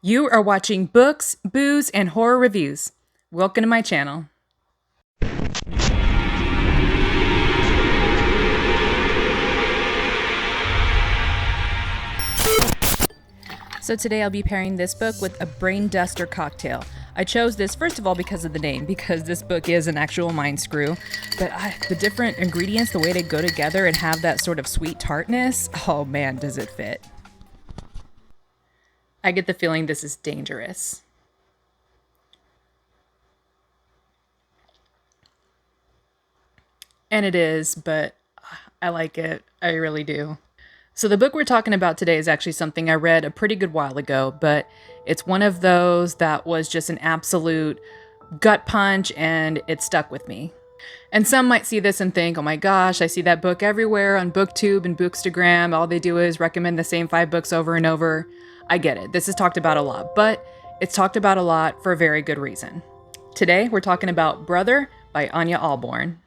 You are watching Books, Booze, and Horror Reviews. Welcome to my channel. So today I'll be pairing this book with a brain duster cocktail. I chose this first of all because of the name, because this book is an actual mind screw. But the different ingredients, the way they go together and have that sort of sweet tartness, oh man, does it fit. I get the feeling this is dangerous. And it is, but I like it. I really do. So the book we're talking about today is actually something I read a pretty good while ago, but it's one of those that was just an absolute gut punch and it stuck with me. And some might see this and think, oh my gosh, I see that book everywhere on BookTube and Bookstagram. All they do is recommend the same 5 books over and over. I get it. This is talked about a lot, but it's talked about a lot for a very good reason. Today, we're talking about Brother by Ania Ahlborn.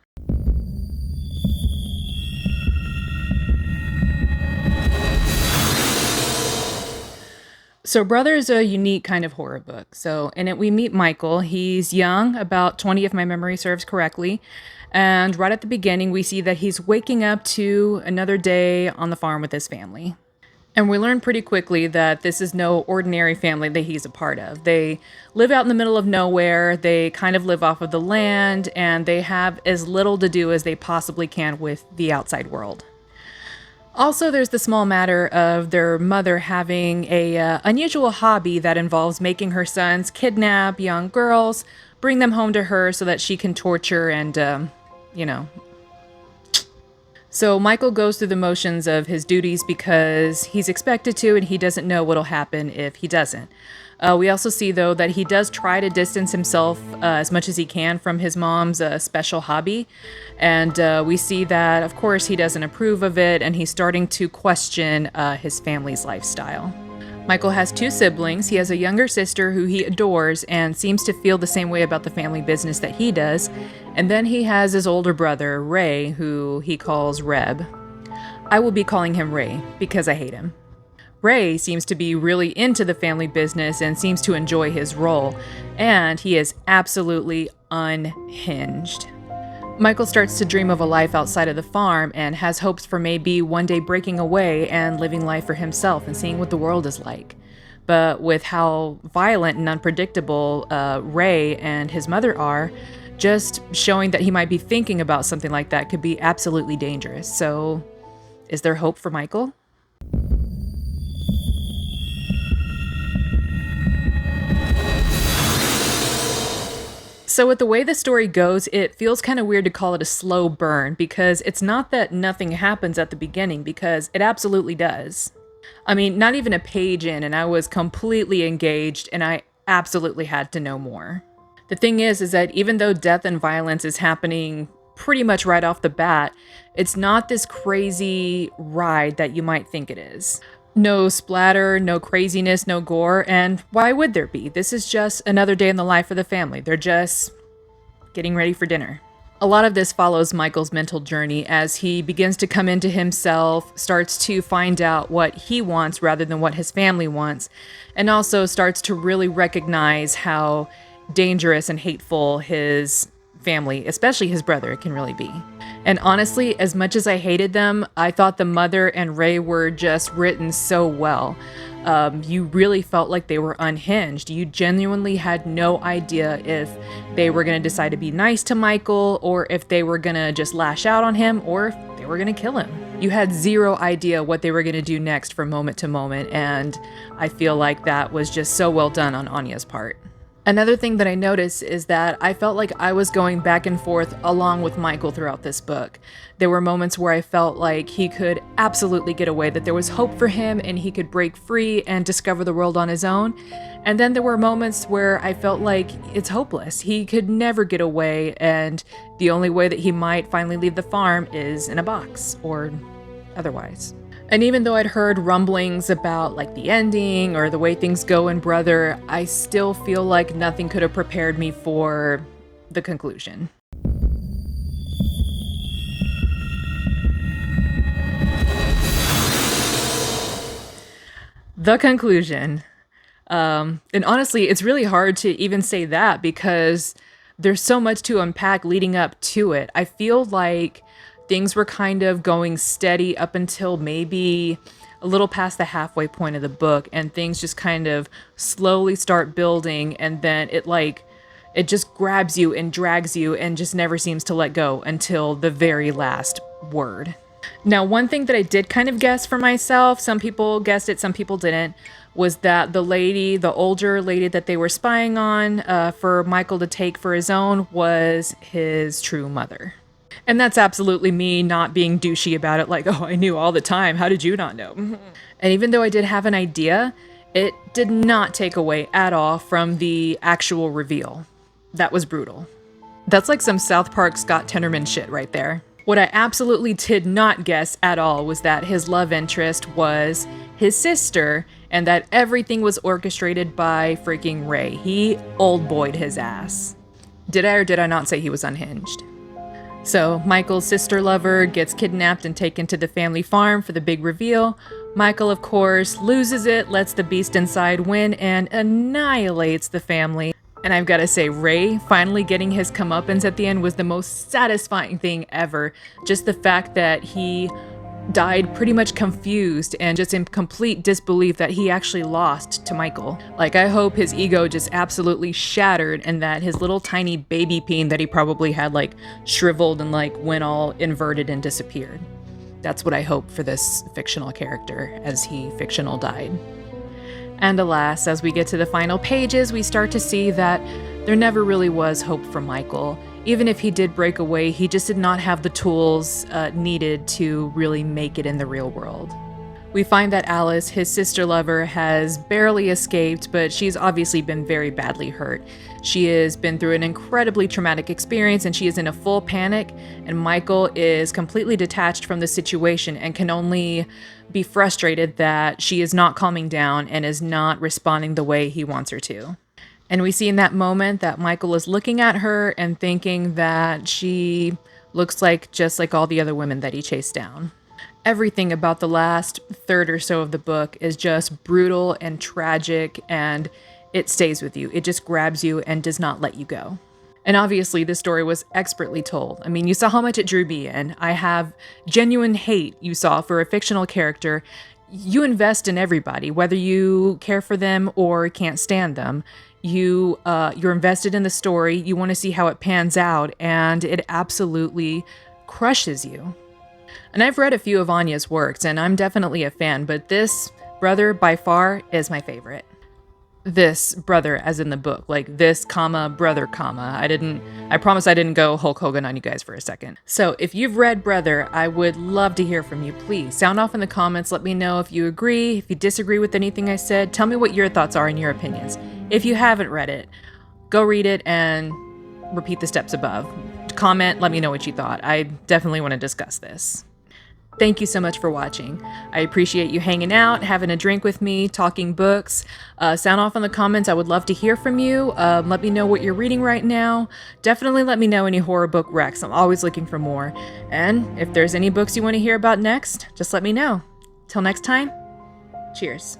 So Brother is a unique kind of horror book. So in it, we meet Michael. He's young, about 20 if my memory serves correctly. And right at the beginning, we see that he's waking up to another day on the farm with his family. And we learn pretty quickly that this is no ordinary family that he's a part of. They live out in the middle of nowhere, they kind of live off of the land, and they have as little to do as they possibly can with the outside world. Also, there's the small matter of their mother having a unusual hobby that involves making her sons kidnap young girls, bring them home to her so that she can torture and, So Michael goes through the motions of his duties because he's expected to, and he doesn't know what'll happen if he doesn't. We also see, though, that he does try to distance himself as much as he can from his mom's special hobby. And we see that, of course, he doesn't approve of it, and he's starting to question his family's lifestyle. Michael has 2 siblings. He has a younger sister who he adores and seems to feel the same way about the family business that he does. And then he has his older brother, Ray, who he calls Reb. I will be calling him Ray because I hate him. Ray seems to be really into the family business and seems to enjoy his role, and he is absolutely unhinged. Michael starts to dream of a life outside of the farm and has hopes for maybe one day breaking away and living life for himself and seeing what the world is like. But with how violent and unpredictable Ray and his mother are, just showing that he might be thinking about something like that could be absolutely dangerous. So, is there hope for Michael? So with the way the story goes, it feels kind of weird to call it a slow burn because it's not that nothing happens at the beginning, because it absolutely does. I mean, not even a page in and I was completely engaged and I absolutely had to know more. The thing is that even though death and violence is happening pretty much right off the bat, it's not this crazy ride that you might think it is. No splatter, no craziness, no gore, and why would there be? This is just another day in the life of the family. They're just getting ready for dinner. A lot of this follows Michael's mental journey as he begins to come into himself, starts to find out what he wants rather than what his family wants, and also starts to really recognize how dangerous and hateful his family, especially his brother, can really be. And honestly, as much as I hated them, I thought the mother and Ray were just written so well. You really felt like they were unhinged. You genuinely had no idea if they were going to decide to be nice to Michael, or if they were going to just lash out on him, or if they were going to kill him. You had zero idea what they were going to do next from moment to moment, and I feel like that was just so well done on Ania's part. Another thing that I noticed is that I felt like I was going back and forth along with Michael throughout this book. There were moments where I felt like he could absolutely get away, that there was hope for him and he could break free and discover the world on his own. And then there were moments where I felt like it's hopeless. He could never get away, and the only way that he might finally leave the farm is in a box or otherwise. And even though I'd heard rumblings about like the ending or the way things go in Brother, I still feel like nothing could have prepared me for the conclusion. The conclusion. And honestly, it's really hard to even say that because there's so much to unpack leading up to it. I feel like things were kind of going steady up until maybe a little past the halfway point of the book, and things just kind of slowly start building, and then it just grabs you and drags you and just never seems to let go until the very last word. Now, one thing that I did kind of guess for myself, some people guessed it, some people didn't, was that the older lady that they were spying on for Michael to take for his own was his true mother. And that's absolutely me not being douchey about it, like, oh, I knew all the time. How did you not know? And even though I did have an idea, it did not take away at all from the actual reveal. That was brutal. That's like some South Park Scott Tenorman shit right there. What I absolutely did not guess at all was that his love interest was his sister and that everything was orchestrated by freaking Ray. He old boyed his ass. Did I or did I not say he was unhinged? So Michael's sister lover gets kidnapped and taken to the family farm for the big reveal. Michael, of course, loses it, lets the beast inside win, and annihilates the family. And I've got to say, Ray finally getting his comeuppance at the end was the most satisfying thing ever. Just the fact that he died pretty much confused and just in complete disbelief that he actually lost to Michael. Like, I hope his ego just absolutely shattered and that his little tiny baby peen that he probably had like shriveled and like went all inverted and disappeared. That's what I hope for this fictional character as he fictional died. And alas, as we get to the final pages, we start to see that there never really was hope for Michael. Even if he did break away, he just did not have the tools needed to really make it in the real world. We find that Alice, his sister lover, has barely escaped, but she's obviously been very badly hurt. She has been through an incredibly traumatic experience and she is in a full panic, and Michael is completely detached from the situation and can only be frustrated that she is not calming down and is not responding the way he wants her to. And we see in that moment that Michael is looking at her and thinking that she looks like just like all the other women that he chased down. Everything about the last third or so of the book is just brutal and tragic, and it stays with you. It just grabs you and does not let you go. And obviously, this story was expertly told. I mean, you saw how much it drew me in. I have genuine hate you saw for a fictional character. You invest in everybody, whether you care for them or can't stand them. You're invested in the story. You want to see how it pans out, and it absolutely crushes you. And I've read a few of Ania's works, and I'm definitely a fan, but this brother, by far, is my favorite. This brother, as in the book, like this, comma, brother, comma. I promise I didn't go Hulk Hogan on you guys for a second. So if you've read Brother, I would love to hear from you. Please sound off in the comments. Let me know if you agree, if you disagree with anything I said. Tell me what your thoughts are and your opinions. If you haven't read it, go read it and repeat the steps above. Comment, let me know what you thought. I definitely want to discuss this. Thank you so much for watching. I appreciate you hanging out, having a drink with me, talking books. Sound off in the comments. I would love to hear from you. Let me know what you're reading right now. Definitely let me know any horror book recs. I'm always looking for more. And if there's any books you want to hear about next, just let me know. Till next time, cheers.